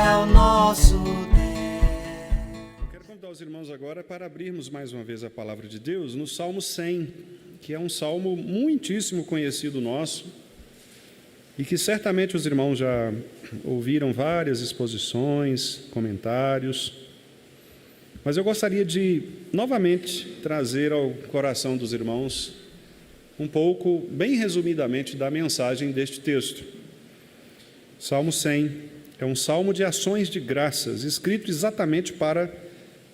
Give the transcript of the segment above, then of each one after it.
é o nosso Deus. Eu quero convidar os irmãos agora para abrirmos mais uma vez a palavra de Deus no Salmo 100, que é um salmo muitíssimo conhecido nosso e que certamente os irmãos já ouviram várias exposições, comentários, mas eu gostaria de novamente trazer ao coração dos irmãos um pouco, bem resumidamente, da mensagem deste texto. Salmo 100 é um salmo de ações de graças, escrito exatamente para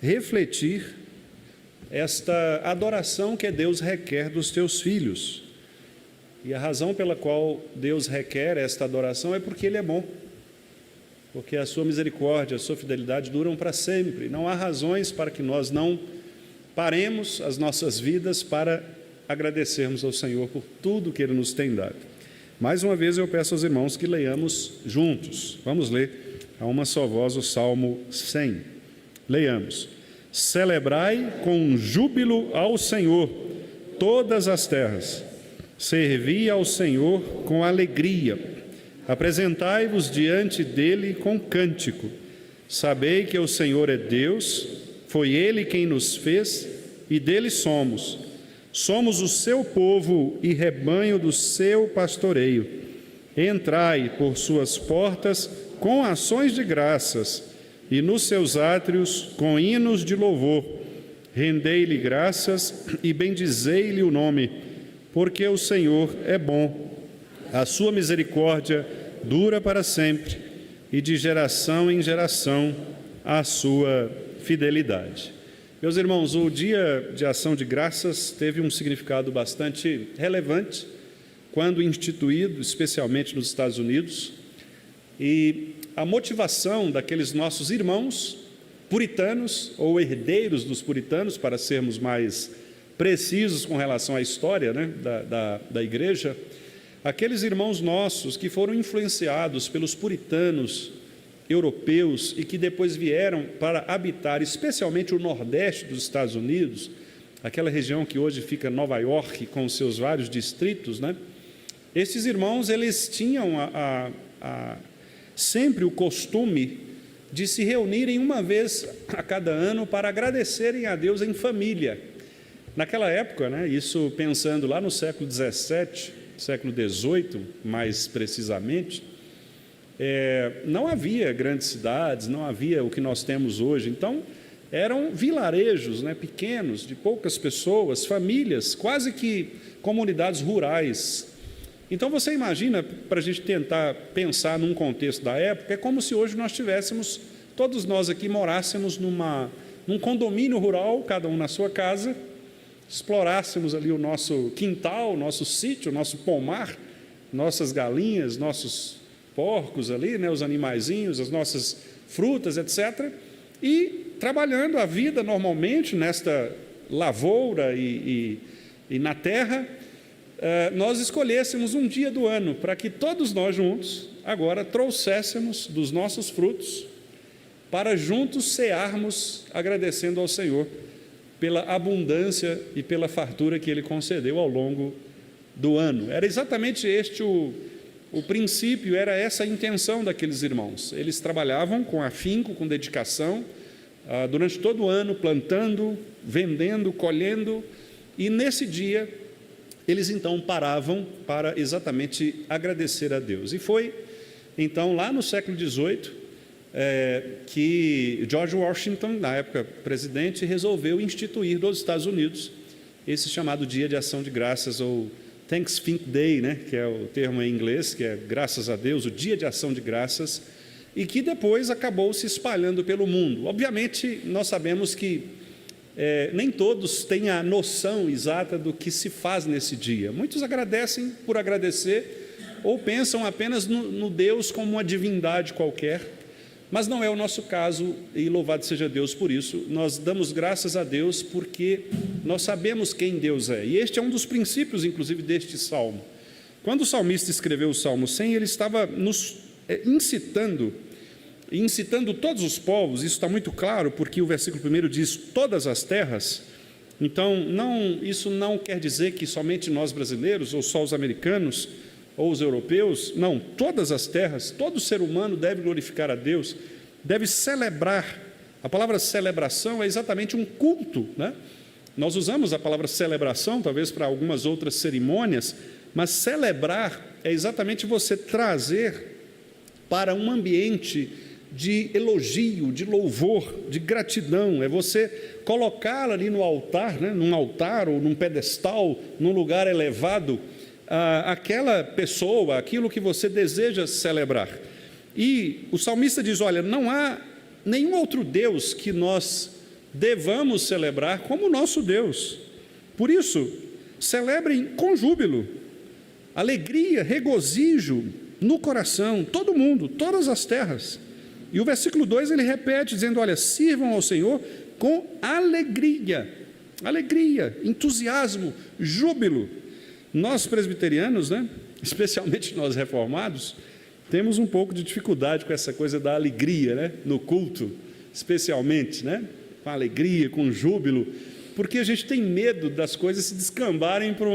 refletir esta adoração que Deus requer dos teus filhos. E a razão pela qual Deus requer esta adoração é porque Ele é bom, porque a sua misericórdia, a sua fidelidade duram para sempre. Não há razões para que nós não paremos as nossas vidas para agradecermos ao Senhor por tudo que Ele nos tem dado. Mais uma vez eu peço aos irmãos que leiamos juntos. Vamos ler a uma só voz o Salmo 100. Leiamos. Celebrai com júbilo ao Senhor todas as terras. Servi ao Senhor com alegria. Apresentai-vos diante dele com cântico. Sabei que o Senhor é Deus, foi Ele quem nos fez e dele somos. Somos o seu povo e rebanho do seu pastoreio. Entrai por suas portas com ações de graças e nos seus átrios com hinos de louvor. Rendei-lhe graças e bendizei-lhe o nome, porque o Senhor é bom. A sua misericórdia dura para sempre e de geração em geração a sua fidelidade. Meus irmãos, o Dia de Ação de Graças teve um significado bastante relevante quando instituído, especialmente nos Estados Unidos, e a motivação daqueles nossos irmãos puritanos, ou herdeiros dos puritanos, para sermos mais precisos com relação à história, né, da igreja, aqueles irmãos nossos que foram influenciados pelos puritanos europeus e que depois vieram para habitar especialmente o nordeste dos Estados Unidos, aquela região que hoje fica Nova York com os seus vários distritos, né? Esses irmãos, eles tinham sempre o costume de se reunirem uma vez a cada ano para agradecerem a Deus em família. Naquela época, né, isso pensando lá no século XVII, século XVIII, mais precisamente, não havia grandes cidades, não havia o que nós temos hoje. Então, eram vilarejos, né, pequenos, de poucas pessoas, famílias, quase que comunidades rurais. Então, você imagina, para a gente tentar pensar num contexto da época, é como se hoje nós tivéssemos, todos nós aqui morássemos num condomínio rural, cada um na sua casa, explorássemos ali o nosso quintal, o nosso sítio, o nosso pomar, nossas galinhas, nossos porcos ali, né, os animaizinhos, as nossas frutas, etc. E trabalhando a vida normalmente nesta lavoura e na terra, nós escolhêssemos um dia do ano para que todos nós juntos agora trouxéssemos dos nossos frutos para juntos cearmos agradecendo ao Senhor pela abundância e pela fartura que Ele concedeu ao longo do ano. Era exatamente este o princípio, era essa a intenção daqueles irmãos. Eles trabalhavam com afinco, com dedicação, durante todo o ano, plantando, vendendo, colhendo, e nesse dia eles então paravam para exatamente agradecer a Deus. E foi então lá no século XVIII que George Washington, na época presidente, resolveu instituir nos Estados Unidos esse chamado Dia de Ação de Graças, ou Thanksgiving Day, né, que é o termo em inglês, que é graças a Deus, o Dia de Ação de Graças, e que depois acabou se espalhando pelo mundo. Obviamente, nós sabemos que nem todos têm a noção exata do que se faz nesse dia. Muitos agradecem por agradecer, ou pensam apenas no Deus como uma divindade qualquer, mas não é o nosso caso, e louvado seja Deus por isso. Nós damos graças a Deus porque nós sabemos quem Deus é, e este é um dos princípios, inclusive, deste salmo. Quando o salmista escreveu o Salmo 100, ele estava nos incitando todos os povos. Isso está muito claro, porque o versículo 1 diz todas as terras. Então, isso não quer dizer que somente nós brasileiros, ou só os americanos, ou os europeus, não, todas as terras, todo ser humano deve glorificar a Deus. deve celebrar. A palavra celebração é exatamente um culto, né? Nós usamos a palavra celebração, talvez para algumas outras cerimônias, mas celebrar é exatamente você trazer para um ambiente de elogio, de louvor, de gratidão. É você colocá-la ali no altar, né? Num altar ou num pedestal, num lugar elevado, aquela pessoa, aquilo que você deseja celebrar. E o salmista diz, olha, não há nenhum outro Deus que nós devamos celebrar como o nosso Deus. Por isso, celebrem com júbilo, alegria, regozijo no coração, todo mundo, todas as terras. E o versículo 2 ele repete, dizendo, olha, sirvam ao Senhor com alegria, entusiasmo, júbilo. Nós presbiterianos, né, especialmente nós reformados, temos um pouco de dificuldade com essa coisa da alegria, né, no culto, especialmente, né, com alegria, com júbilo, porque a gente tem medo das coisas se descambarem para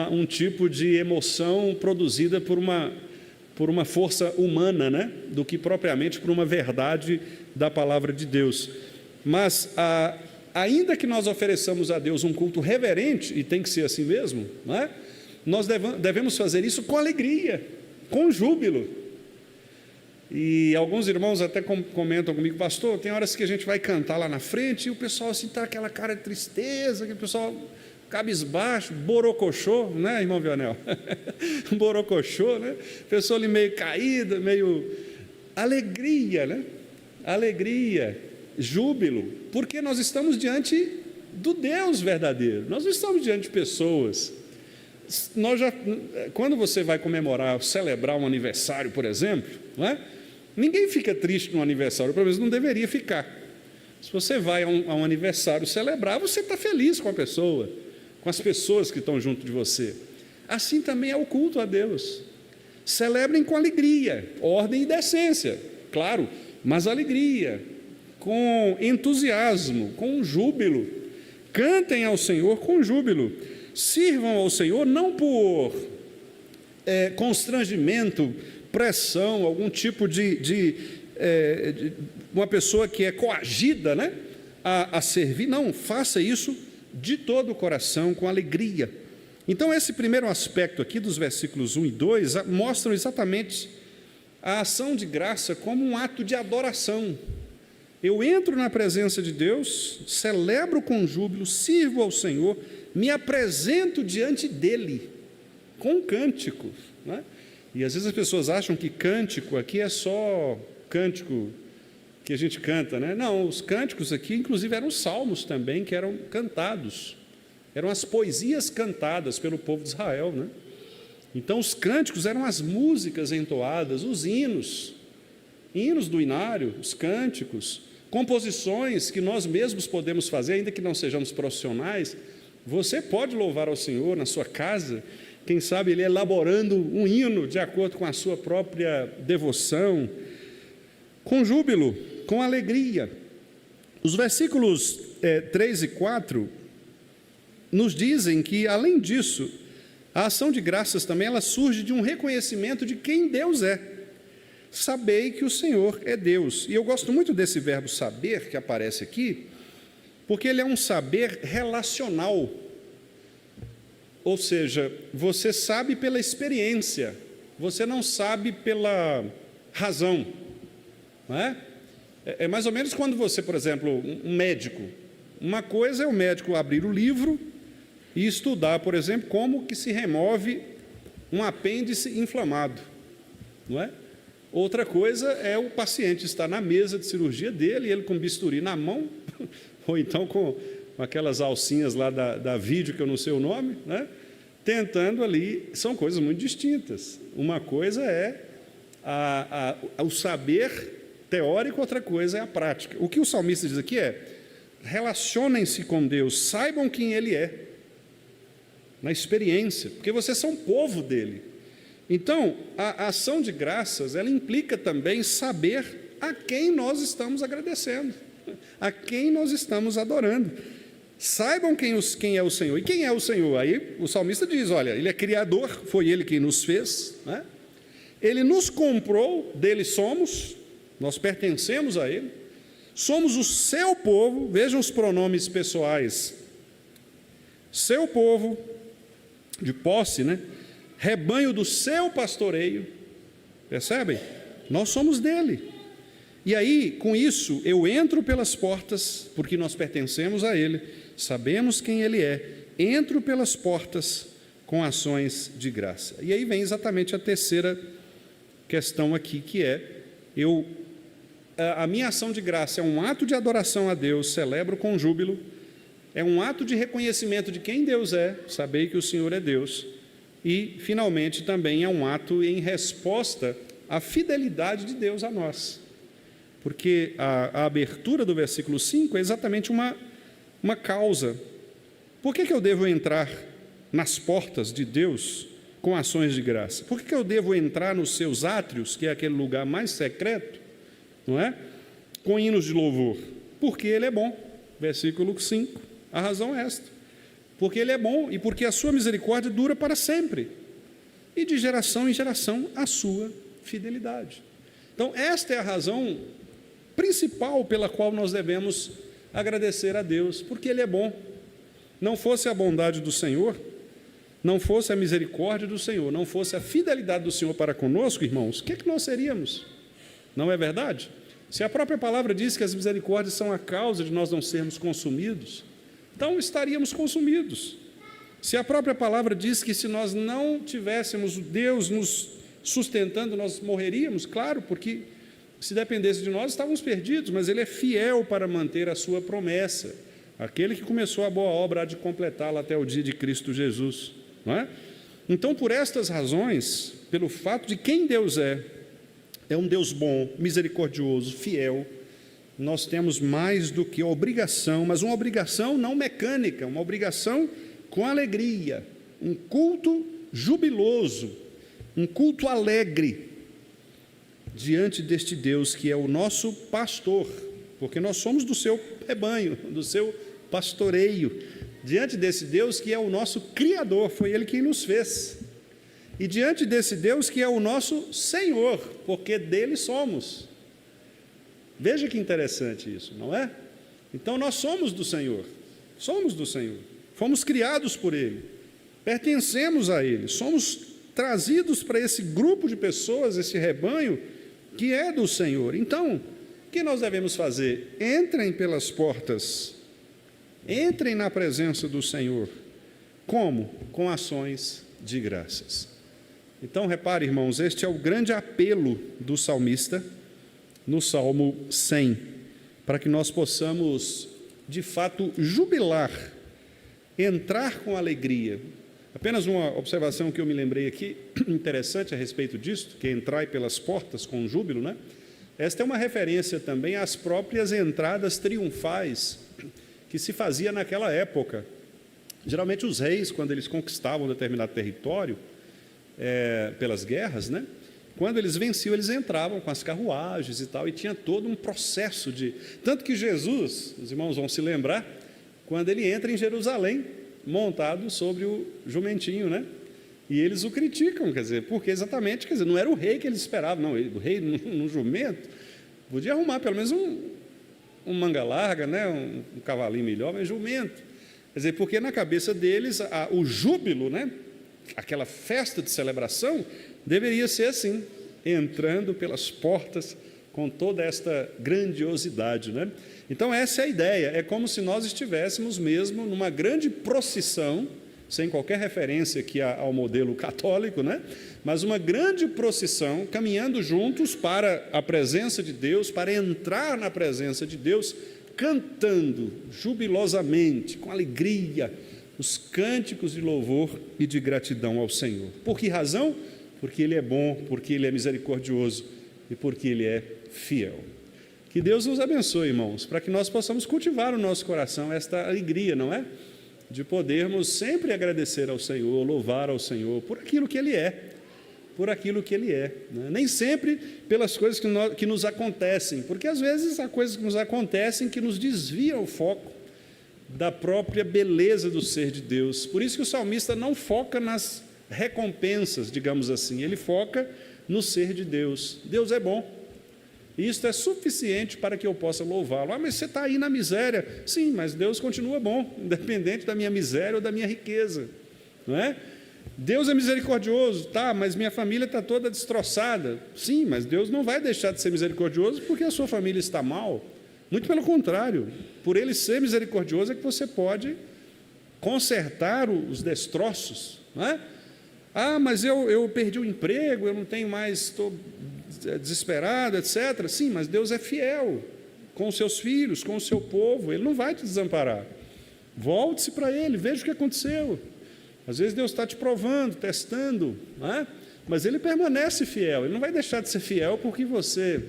um tipo de emoção produzida por uma força humana, né, do que propriamente por uma verdade da palavra de Deus. Mas, ainda que nós ofereçamos a Deus um culto reverente, e tem que ser assim mesmo, não é? Nós devemos fazer isso com alegria, com júbilo. E alguns irmãos até comentam comigo, pastor, tem horas que a gente vai cantar lá na frente e o pessoal assim está aquela cara de tristeza, que o pessoal cabisbaixo, borocochô, né, irmão Vionel? Borocochô, né? Pessoa ali meio caída, meio... Alegria, né? Alegria, júbilo, porque nós estamos diante do Deus verdadeiro, nós não estamos diante de pessoas. Quando você vai comemorar, celebrar um aniversário, por exemplo, não é? Ninguém fica triste no aniversário, pelo menos não deveria ficar. Se você vai a um aniversário celebrar, você está feliz com a pessoa, com as pessoas que estão junto de você. Assim também é o culto a Deus. Celebrem com alegria, ordem e decência, claro, mas alegria, com entusiasmo, com júbilo. Cantem ao Senhor com júbilo. Sirvam ao Senhor não por constrangimento, pressão, algum tipo de uma pessoa que é coagida, né, a servir. Não, faça isso de todo o coração, com alegria. Então, esse primeiro aspecto aqui dos versículos 1 e 2 mostram exatamente a ação de graça como um ato de adoração. Eu entro na presença de Deus, celebro com júbilo, sirvo ao Senhor, me apresento diante dEle, com cânticos, né? E às vezes as pessoas acham que cântico aqui é só cântico que a gente canta, né? Não, os cânticos aqui, inclusive, eram salmos também, que eram cantados, eram as poesias cantadas pelo povo de Israel, né? Então, os cânticos eram as músicas entoadas, os hinos do inário, os cânticos, composições que nós mesmos podemos fazer, ainda que não sejamos profissionais. Você pode louvar ao Senhor na sua casa, quem sabe ele elaborando um hino de acordo com a sua própria devoção, com júbilo, com alegria. Os versículos 3 e 4 nos dizem que, além disso, a ação de graças também ela surge de um reconhecimento de quem Deus é. Sabei que o Senhor é Deus. E eu gosto muito desse verbo saber que aparece aqui, porque ele é um saber relacional. Ou seja, você sabe pela experiência, você não sabe pela razão, não é? É mais ou menos quando você, por exemplo, um médico, uma coisa é o médico abrir o livro e estudar, por exemplo, como que se remove um apêndice inflamado, não é? Outra coisa é o paciente estar na mesa de cirurgia dele, ele com bisturi na mão, ou então com aquelas alcinhas lá da vídeo, que eu não sei o nome, né? Tentando ali, são coisas muito distintas. Uma coisa é o saber teórico, outra coisa é a prática. O que o salmista diz aqui é: relacionem-se com Deus, saibam quem Ele é, na experiência, porque vocês são povo dEle. Então, a ação de graças, ela implica também saber a quem nós estamos agradecendo, a quem nós estamos adorando. Saibam quem é o Senhor. E quem é o Senhor? Aí o salmista diz, olha, Ele é Criador, foi Ele quem nos fez, né? Ele nos comprou, dele somos, nós pertencemos a Ele, somos o seu povo, vejam os pronomes pessoais, seu povo, de posse, né? Rebanho do seu pastoreio, percebem? Nós somos dele. E aí, com isso, eu entro pelas portas, porque nós pertencemos a Ele, sabemos quem Ele é, entro pelas portas com ações de graça. E aí vem exatamente a terceira questão aqui, que é, a minha ação de graça é um ato de adoração a Deus, celebro com júbilo, é um ato de reconhecimento de quem Deus é, saber que o Senhor é Deus, e, finalmente, também é um ato em resposta à fidelidade de Deus a nós. Porque a abertura do versículo 5 é exatamente uma causa. Por que eu devo entrar nas portas de Deus com ações de graça? Por que eu devo entrar nos seus átrios, que é aquele lugar mais secreto, não é? Com hinos de louvor? Porque Ele é bom. Versículo 5. A razão é esta. Porque Ele é bom e porque a sua misericórdia dura para sempre. E de geração em geração a sua fidelidade. Então, esta é a razão principal pela qual nós devemos agradecer a Deus, porque Ele é bom. Não fosse a bondade do Senhor, não fosse a misericórdia do Senhor, não fosse a fidelidade do Senhor para conosco, irmãos, o que é que nós seríamos? Não é verdade? Se a própria palavra diz que as misericórdias são a causa de nós não sermos consumidos, então estaríamos consumidos. Se a própria palavra diz que se nós não tivéssemos Deus nos sustentando, nós morreríamos, claro, porque se dependesse de nós, estávamos perdidos, mas Ele é fiel para manter a sua promessa. Aquele que começou a boa obra há de completá-la até o dia de Cristo Jesus, não é? Então, por estas razões, pelo fato de quem Deus é um Deus bom, misericordioso, fiel, nós temos mais do que obrigação, mas uma obrigação não mecânica, uma obrigação com alegria, um culto jubiloso, um culto alegre, diante deste Deus que é o nosso pastor, porque nós somos do seu rebanho, do seu pastoreio, diante desse Deus que é o nosso Criador, foi Ele quem nos fez, e diante desse Deus que é o nosso Senhor, porque dele somos. Veja que interessante isso, não é? Então nós somos do Senhor, fomos criados por Ele, pertencemos a Ele, somos trazidos para esse grupo de pessoas, esse rebanho que é do Senhor. Então, o que nós devemos fazer? Entrem pelas portas, entrem na presença do Senhor. Como? Com ações de graças. Então, repare, irmãos, este é o grande apelo do salmista no Salmo 100, para que nós possamos, de fato, jubilar, entrar com alegria. Apenas uma observação que eu me lembrei aqui, interessante a respeito disso, que é entrar pelas portas com júbilo, né? Esta é uma referência também às próprias entradas triunfais que se fazia naquela época. Geralmente os reis, quando eles conquistavam determinado território, pelas guerras, né? Quando eles venciam, eles entravam com as carruagens e tal, e tinha todo um processo de... Tanto que Jesus, os irmãos vão se lembrar, quando ele entra em Jerusalém, montado sobre o jumentinho, né? E eles o criticam, quer dizer, porque exatamente, quer dizer, não era o rei que eles esperavam, não, o rei no jumento, podia arrumar pelo menos um manga larga, né? Um cavalinho melhor, mas jumento. Quer dizer, porque na cabeça deles, o júbilo, né? Aquela festa de celebração, deveria ser assim, entrando pelas portas com toda esta grandiosidade, né? Então essa é a ideia, é como se nós estivéssemos mesmo numa grande procissão, sem qualquer referência aqui ao modelo católico, né? Mas uma grande procissão, caminhando juntos para a presença de Deus, para entrar na presença de Deus, cantando jubilosamente, com alegria, os cânticos de louvor e de gratidão ao Senhor. Por que razão? Porque Ele é bom, porque Ele é misericordioso e porque Ele é fiel. Que Deus nos abençoe, irmãos, para que nós possamos cultivar no nosso coração esta alegria, não é? De podermos sempre agradecer ao Senhor, louvar ao Senhor por aquilo que Ele é, né? Nem sempre pelas coisas que nos acontecem, porque às vezes há coisas que nos acontecem que nos desviam o foco da própria beleza do ser de Deus. Por isso que o salmista não foca nas recompensas, digamos assim, ele foca no ser de Deus. Deus é bom, E isto é suficiente para que eu possa louvá-lo. Ah, mas você está aí na miséria. Sim, mas Deus continua bom, independente da minha miséria ou da minha riqueza. Não é? Deus é misericordioso, tá, mas minha família está toda destroçada. Sim, mas Deus não vai deixar de ser misericordioso porque a sua família está mal. Muito pelo contrário, por Ele ser misericordioso é que você pode consertar os destroços. Não é? Ah, mas eu perdi o emprego, eu não tenho mais, estou desesperado, etc. Sim, mas Deus é fiel com os seus filhos, com o seu povo, Ele não vai te desamparar. Volte-se para Ele, veja o que aconteceu. Às vezes Deus está te provando, testando, não é? Mas Ele permanece fiel, Ele não vai deixar de ser fiel porque você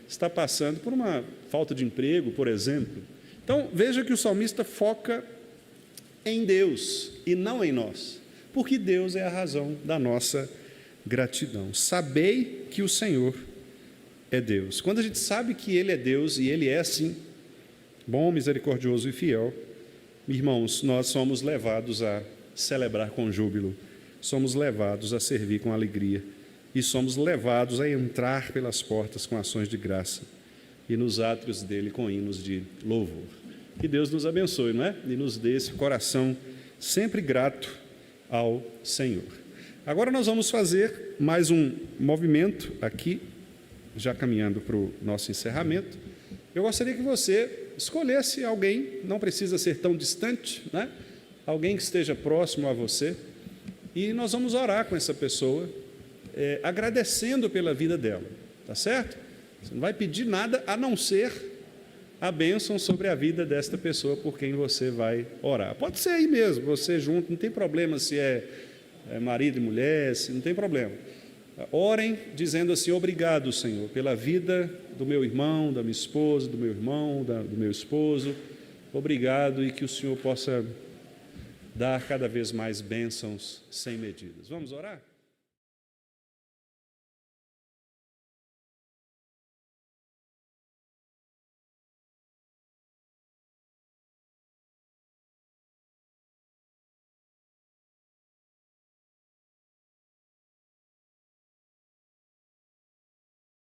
está passando por uma falta de emprego, por exemplo. Então, veja que o salmista foca em Deus e não em nós, porque Deus é a razão da nossa gratidão. Sabei que o Senhor é Deus. Quando a gente sabe que Ele é Deus, e Ele é assim, bom, misericordioso e fiel, irmãos, nós somos levados a celebrar com júbilo, somos levados a servir com alegria e somos levados a entrar pelas portas com ações de graça e nos átrios dele com hinos de louvor. Que Deus nos abençoe, não é? E nos dê esse coração sempre grato ao Senhor. Agora nós vamos fazer mais um movimento aqui, já caminhando para o nosso encerramento. Eu gostaria que você escolhesse alguém, não precisa ser tão distante, né? Alguém que esteja próximo a você, e nós vamos orar com essa pessoa, agradecendo pela vida dela, tá certo? Você não vai pedir nada a não ser a bênção sobre a vida desta pessoa por quem você vai orar. Pode ser aí mesmo, você junto, não tem problema se é marido e mulher, não tem problema. Orem dizendo assim: obrigado, Senhor, pela vida do meu irmão, da minha esposa, do meu irmão, do meu esposo. Obrigado, e que o Senhor possa dar cada vez mais bênçãos sem medidas. Vamos orar?